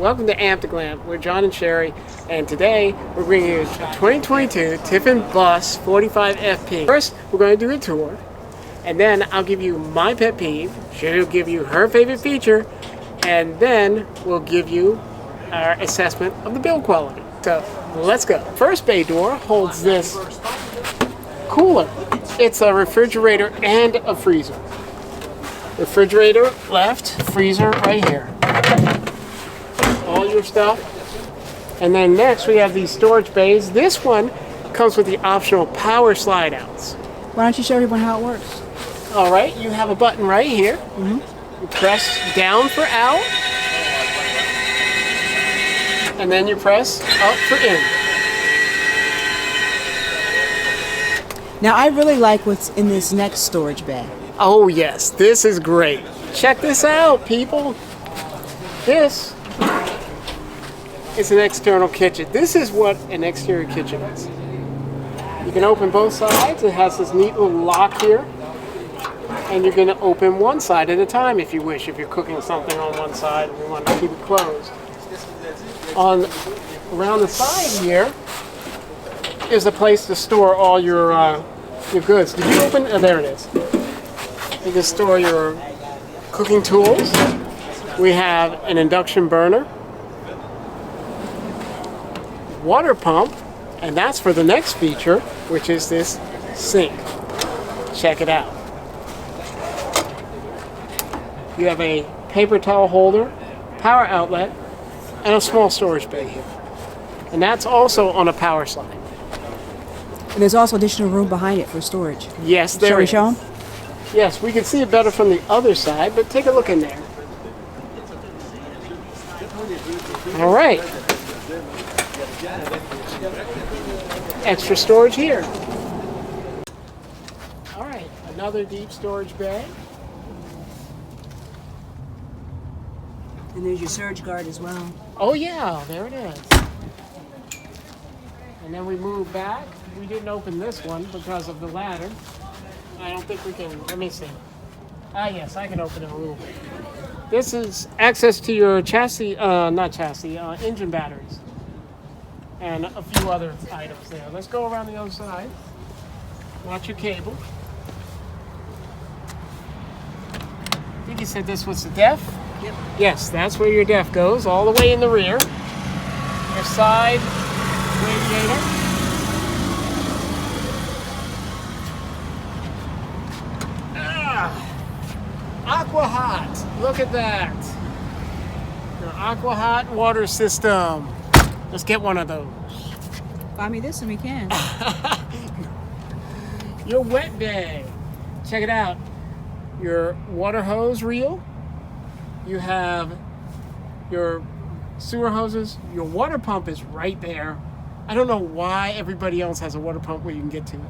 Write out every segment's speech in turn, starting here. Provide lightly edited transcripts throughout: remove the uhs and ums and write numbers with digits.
Welcome to AmpedToGlamp. We're John and Sherry, and today we're bringing you 2022 Tiffin Bus 45 FP. First, we're going to do a tour, and then I'll give you my pet peeve. Sherry will give you her favorite feature, and then we'll give you our assessment of the build quality. So let's go. First bay door holds this cooler. It's a refrigerator and a freezer. Refrigerator left, freezer right here. All your stuff. And then next we have these storage bays. This one comes with the optional power slide outs. Why don't you show everyone how it works? All right, you have a button right here. You press down for out, and then you press up for in. Now I really like what's in this next storage bay. Oh yes, this is great. Check this out, people. This is an external kitchen. This is what an exterior kitchen is. You can open both sides. It has this neat little lock here. And you're going to open one side at a time if you wish, if you're cooking something on one side and you want to keep it closed. Around the side here is a place to store all your goods. Did you open? Oh, there it is. You can store your cooking tools. We have an induction burner, water pump, and that's for the next feature, which is this sink. Check it out. You have a paper towel holder, power outlet, and a small storage bay here. And that's also on a power slide. And there's also additional room behind it for storage. Yes, there is. Shall we show them? Yes, we can see it better from the other side, but take a look in there. All right. Extra storage here. All right, another deep storage bay. And there's your surge guard as well. Oh yeah, there it is. And then we move back. We didn't open this one because of the ladder. I don't think we can, let me see. Ah yes, I can open it a little bit. This is access to your chassis, engine batteries. And a few other items there. Let's go around the other side. Watch your cable. I think you said this was the def? Yep. Yes, that's where your def goes, all the way in the rear. Your side radiator. Aqua Hot. Look at that. Your Aqua Hot water system. Let's get one of those. Buy me this and we can. Your wet bay. Check it out. Your water hose reel. You have your sewer hoses. Your water pump is right there. I don't know why everybody else has a water pump where you can get to it.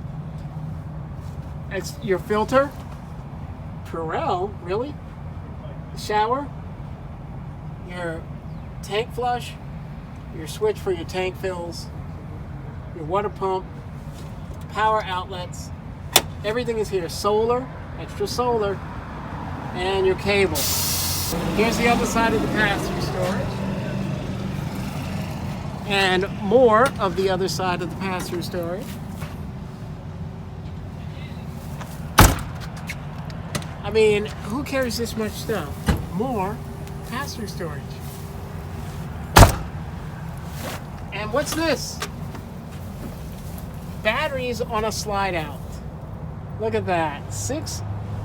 It's your filter. Purell, really? Shower. Your tank flush. Your switch for your tank fills. Your water pump. Power outlets. Everything is here. Solar, extra solar, and your cable. Here's the other side of the pass-through storage. And more of the other side of the pass-through storage. I mean, who carries this much stuff? More pass-through storage. And what's this? Batteries on a slide out. Look at that. 6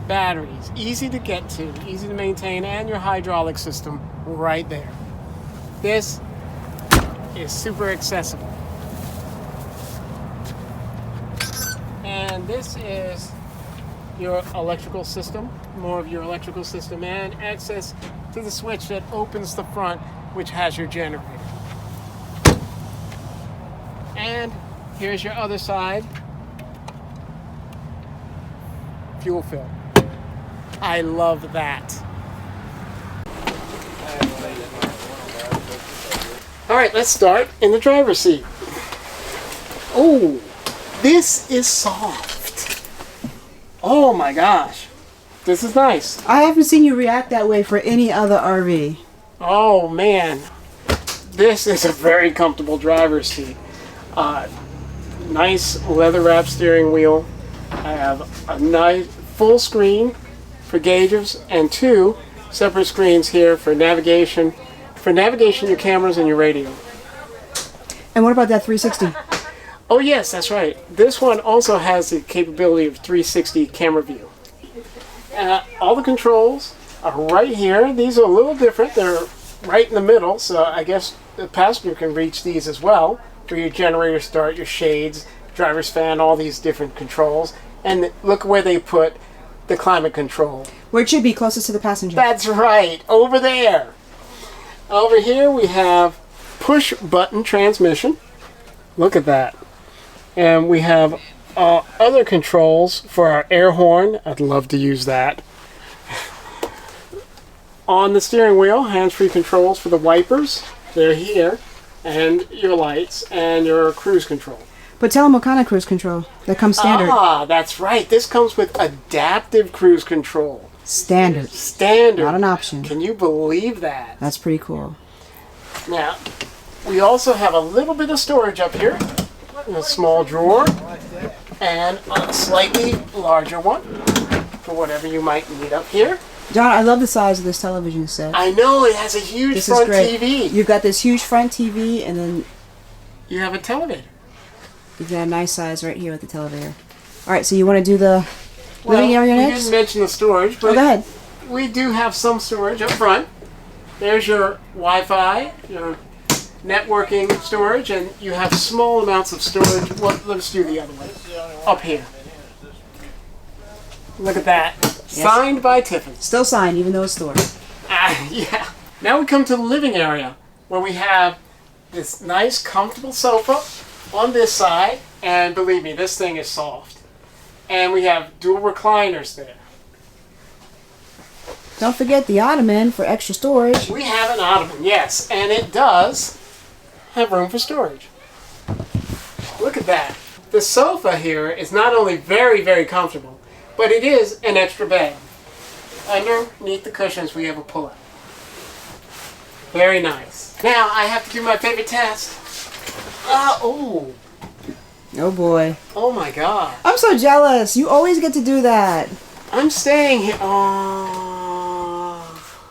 batteries. Easy to get to, easy to maintain, and your hydraulic system right there. This is super accessible. And this is your electrical system, more of your electrical system, and access to the switch that opens the front, which has your generator. And here's your other side. Fuel fill. I love that. All right, let's start in the driver's seat. Oh, this is soft. Oh my gosh. This is nice. I haven't seen you react that way for any other RV. Oh man. this is a very comfortable driver's seat. Nice leather wrap steering wheel. I have a nice full screen for gauges and 2 separate screens here for navigation. For navigation, your cameras and your radio. And what about that 360? Oh yes, that's right. This one also has the capability of 360 camera view. All the controls are right here. These are a little different. They're right in the middle, so I guess the passenger can reach these as well. For your generator start, your shades, driver's fan, all these different controls. And look where they put the climate control. Where it should be, closest to the passenger. That's right, over there. Over here we have push button transmission. Look at that. And we have other controls for our air horn. I'd love to use that. On the steering wheel, hands-free controls for the wipers. They're here. And your lights and your cruise control. But tell them what kind of cruise control. That comes standard. Ah, that's right. This comes with adaptive cruise control. Standard. Standard. Not an option. Can you believe that? That's pretty cool. Now, we also have a little bit of storage up here. A small drawer. And a slightly larger one for whatever you might need up here. John, I love the size of this television set. I know, it has a huge front TV. You've got this huge front TV, and then You have a television. you've got a nice size right here with the television. All right, so you want to do the living area We next? didn't mention the storage, but Go ahead. we do have some storage up front. There's your Wi-Fi, your networking storage, and you have small amounts of storage. Well, let's do the other way. Up here. Look at that. Yes. Signed by Tiffin. Still signed, even though it's stored. Yeah. Now we come to the living area, where we have this nice, comfortable sofa on this side, and believe me, this thing is soft. And we have dual recliners there. Don't forget the ottoman for extra storage. We have an ottoman, yes, and it does have room for storage. Look at that. The sofa here is not only very, very comfortable, but it is an extra bed. Underneath the cushions, we have a pull-out. Very nice. Now, I have to do my favorite test. Oh boy. Oh my God. I'm so jealous. You always get to do that. I'm staying here.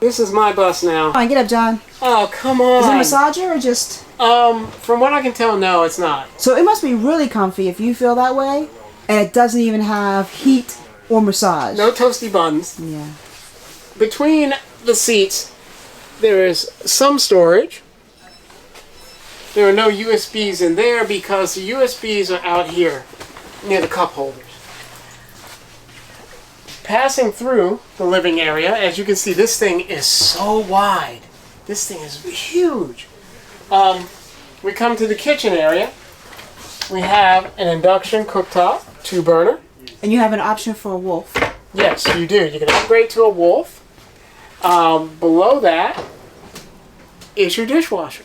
This is my bus now. Come on, get up, John. Oh, come on. Is it a massager or just... From what I can tell, no, it's not. So it must be really comfy if you feel that way, and it doesn't even have heat or massage. No toasty buns. Yeah. Between the seats, there is some storage. There are no USBs in there because the USBs are out here near the cup holders. Passing through the living area, as you can see, this thing is so wide. This thing is huge. We come to the kitchen area. We have an induction cooktop, 2-burner. And you have an option for a wolf. Yes, you do. You can upgrade to a wolf. Below that is your dishwasher.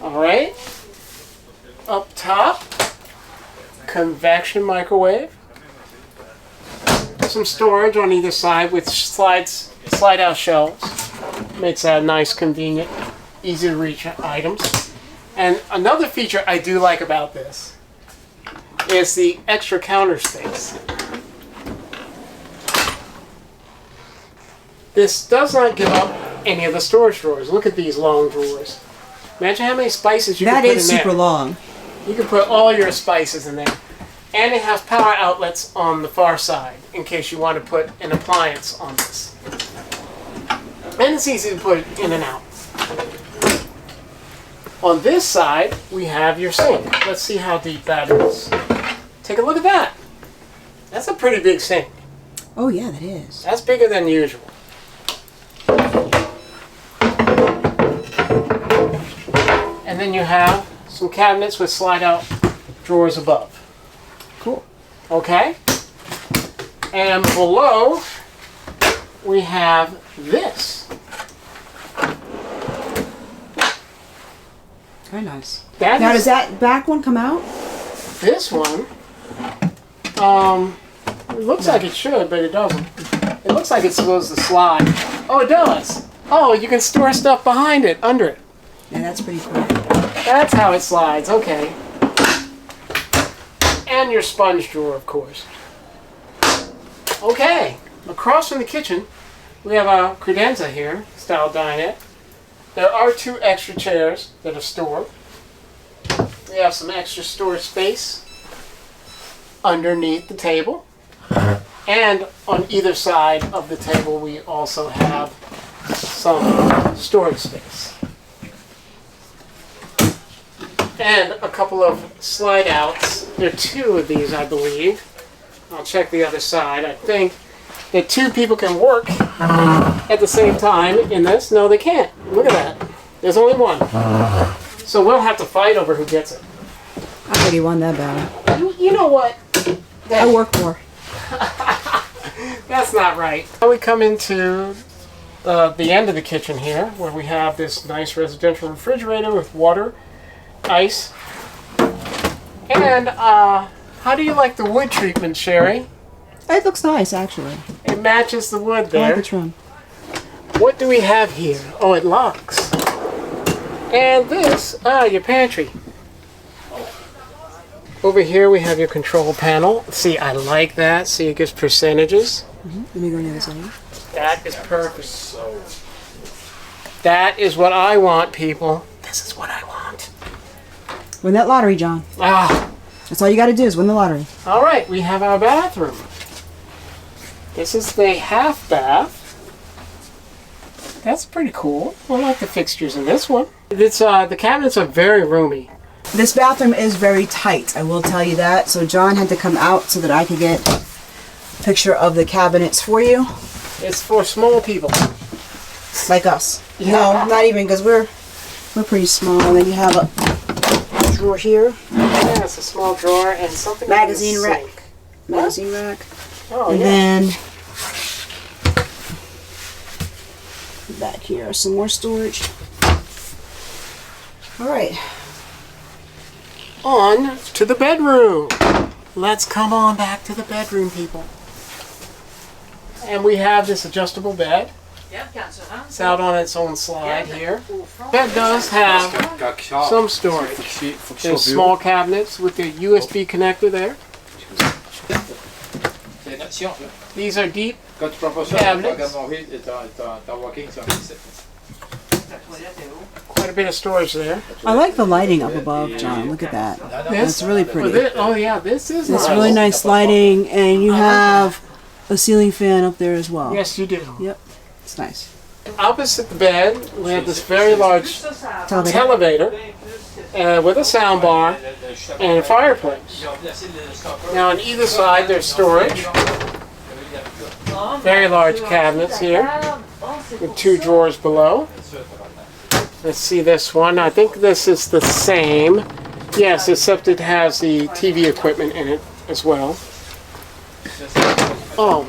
All right. Up top, convection microwave. Some storage on either side with slide-out shelves. Makes that nice, convenient, easy to reach items. And another feature I do like about this is the extra counter space. This does not give up any of the storage drawers. Look at these long drawers. Imagine how many spices you can put in there. That is super long. You can put all your spices in there. And it has power outlets on the far side in case you want to put an appliance on this. And it's easy to put in and out. On this side, we have your sink. Let's see how deep that is. Take a look at that. That's a pretty big sink. Oh yeah, that is. That's bigger than usual. And then you have some cabinets with slide-out drawers above. Cool. Okay? And below, we have this. Very nice. Now, Does that back one come out? This one, it looks like it should, but it doesn't. It looks like it's supposed to slide. Oh, it does. Oh, you can store stuff behind it, under it. Yeah, that's pretty cool. That's how it slides. Okay. And your sponge drawer, of course. Okay. Across from the kitchen, we have a credenza here, style dinette. There are 2 extra chairs that are stored. We have some extra storage space underneath the table. And on either side of the table, we also have some storage space. And a couple of slide outs. There are 2 of these, I believe. I'll check the other side. I think that 2 people can work at the same time in this. No, they can't. Look at that. There's only 1. So we'll have to fight over who gets it. I already won that battle. You know what? I work more. That's not right. Now we come into the end of the kitchen here, where we have this nice residential refrigerator with water, ice. And how do you like the wood treatment, Sherry? It looks nice, actually. It matches the wood there. I like the trim. What do we have here? Oh, it locks. And this, your pantry. Over here we have your control panel. See, I like that. See, it gives percentages. Let me go on the other side. That is perfect. That is what I want, people. This is what I want. Win that lottery, John. Ah. That's all you got to do is win the lottery. All right, we have our bathroom. This is the half bath. That's pretty cool. I like the fixtures in this one. It's the cabinets are very roomy. This bathroom is very tight, I will tell you that. So John had to come out so that I could get a picture of the cabinets for you. It's for small people. Like us. Yeah. No, not even, because we're pretty small. And then you have a drawer here. Yeah, it's a small drawer and something Magazine in the rack. sink. Magazine rack. Oh, And yeah. then back here, some more storage. All right. On to the bedroom. Let's come on back to the bedroom, people. And we have this adjustable bed. It's out on its own slide here. Bed does have some storage. There's small cabinets with the USB connector there. These are deep cabinets. Quite a bit of storage there. I like the lighting up above, John. Look at that. That's really pretty. Oh yeah, this is It's nice. really nice lighting, and you have a ceiling fan up there as well. Yes, you do. Yep. It's nice. Opposite the bed, we have this very large Television. televator with a sound bar and a fireplace. Now on either side there's storage. Very large cabinets here with 2 drawers below. Let's see this one. I think this is the same. Yes, except it has the TV equipment in it as well. Oh.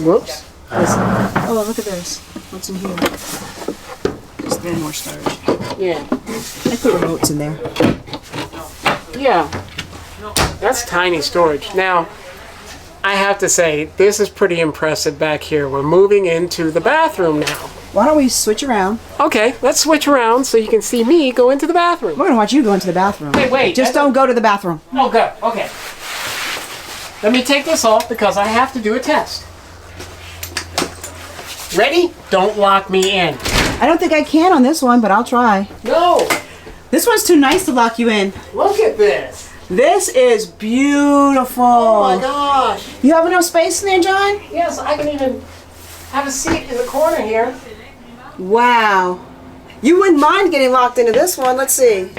Whoops. Oh, look at this. What's in here? Just then more storage. Yeah. I put remotes in there. Yeah. That's tiny storage. Now, I have to say, this is pretty impressive back here. We're moving into the bathroom now. Why don't we switch around? Okay, let's switch around so you can see me go into the bathroom. We're going to watch you go into the bathroom. Hey, wait. Just don't go to the bathroom. Oh, good. Okay. Let me take this off because I have to do a test. Ready? Don't lock me in. I don't think I can on this one, but I'll try. No. This one's too nice to lock you in. Look at this. This is beautiful. Oh my gosh. You have enough space in there, John? Yes, I can even have a seat in the corner here. Wow. You wouldn't mind getting locked into this one. Let's see.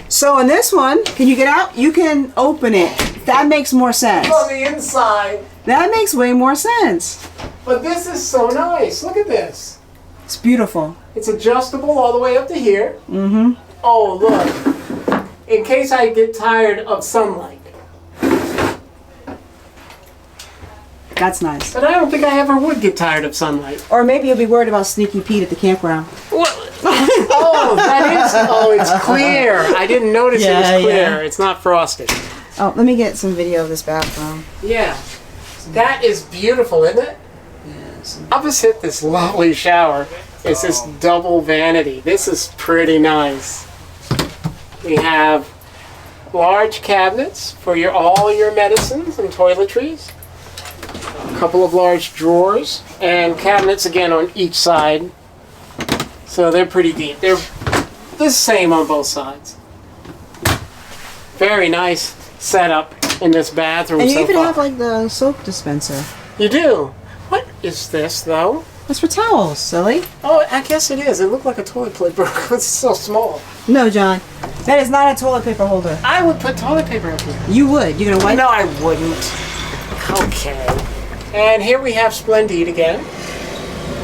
So in this one, can you get out? You can open it. That makes more sense. On the inside. That makes way more sense. But this is so nice. Look at this. It's beautiful. It's adjustable all the way up to here. Mm-hmm. Oh, look. In case I get tired of sunlight. That's nice. But I don't think I ever would get tired of sunlight. Or maybe you'll be worried about Sneaky Pete at the campground. Oh, that is. Oh, it's clear. I didn't notice it was clear. Yeah. It's not frosted. Oh, let me get some video of this bathroom. Yeah. That is beautiful, isn't it? Yeah. Opposite this lovely shower is this double vanity. This is pretty nice. We have large cabinets for all your medicines and toiletries. A couple of large drawers and cabinets again on each side. So they're pretty deep. They're the same on both sides. Very nice setup in this bathroom. And you so even far. have like the soap dispenser. You do. What is this though? It's for towels, silly. Oh, I guess it is. It looked like a toilet paper. It's so small. No, John. That is not a toilet paper holder. I would put toilet paper up here. You would. You're gonna wipe? No, I wouldn't. Okay. And here we have Splendide again.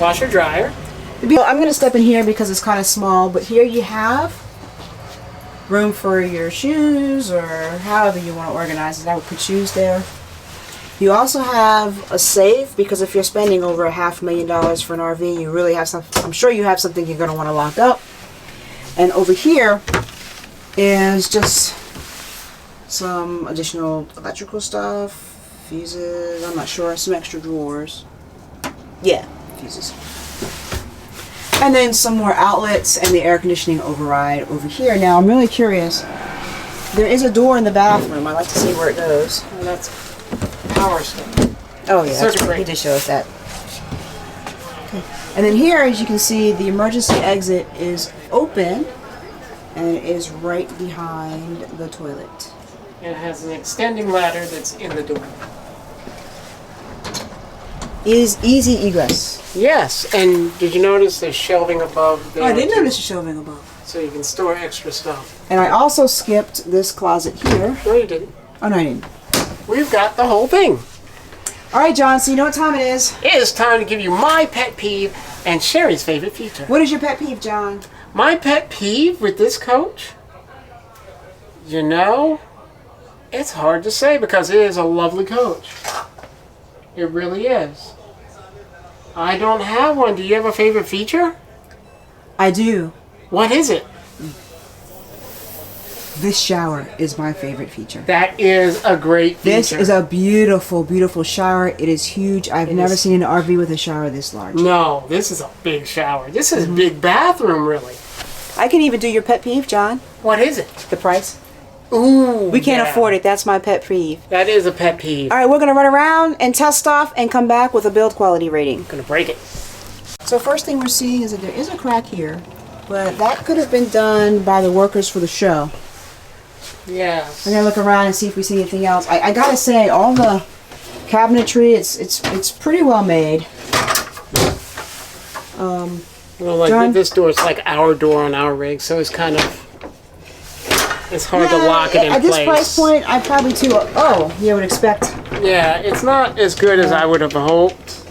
Washer dryer. I'm gonna step in here because it's kind of small, but here you have room for your shoes or however you want to organize it. I would put shoes there. You also have a safe because if you're spending over $500,000 for an RV, you really have something. I'm sure you have something you're going to want to lock up. And over here is just some additional electrical stuff, fuses. I'm not sure. Some extra drawers. Yeah, fuses. And then some more outlets and the air conditioning override over here. Now I'm really curious. There is a door in the bathroom. I'd like to see where it goes. Oh, that's power stuff. Oh yeah, that's Circuit right. breaker. He did show us that. Okay. And then here, as you can see, the emergency exit is open, and it is right behind the toilet. And it has an extending ladder that's in the door. Is easy egress. Yes, and did you notice there's shelving above there? Oh, I did too? notice the shelving above. So you can store extra stuff. And I also skipped this closet here. No, you didn't. Oh no, I didn't. We've got the whole thing. All right, John. So you know what time it is? It is time to give you my pet peeve and Sherry's favorite feature. What is your pet peeve, John? My pet peeve with this coach? You know, it's hard to say because it is a lovely coach. It really is. I don't have one. Do you have a favorite feature? I do. What is it? This shower is my favorite feature. That is a great feature. This is a beautiful, beautiful shower. It is huge. I've never seen an RV with a shower this large. No, this is a big shower. This is a big bathroom, really. I can even do your pet peeve, John. What is it? The price. Ooh, We can't yeah. afford it. That's my pet peeve. That is a pet peeve. All right, we're going to run around and test stuff and come back with a build quality rating. Gonna break it. So first thing we're seeing is that there is a crack here, but that could have been done by the workers for the show. Yes. I'm going to look around and see if we see anything else. I got to say, all the cabinetry, it's pretty well made. Well, like John? this door is like our door on our rig, so it's kind of it's hard to lock it in at place. this price point, I probably too. Oh, you would expect. Yeah, it's not as good as I would have hoped,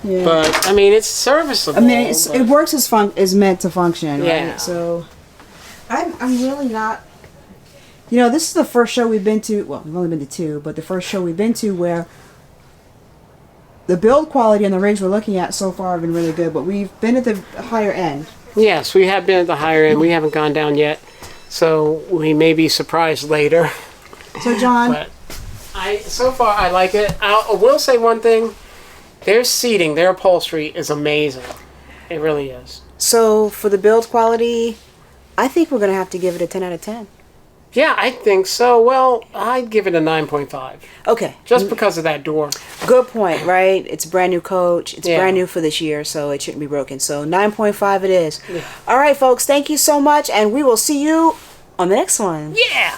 Yeah. but I mean it's serviceable. I mean, but- it works as meant to function, Yeah. right? So, I'm really not. You know, this is the first show we've been to. Well, we've only been to two, but the first show we've been to where the build quality on the rigs we're looking at so far have been really good. But we've been at the higher end. Yes, we have been at the higher end. We haven't gone down yet, so we may be surprised later. So, John, But so far I like it. I will say one thing: their seating, their upholstery is amazing. It really is. so for the build quality, I think we're gonna have to give it a 10 out of 10. Yeah, I think so. Well, I'd give it a 9.5 Okay. just because of that door. Good point, right? It's a brand new coach. It's Yeah. brand new for this year, so it shouldn't be broken. So 9.5 it is. Yeah. All right, folks, thank you so much, and we will see you on the next one. Yeah.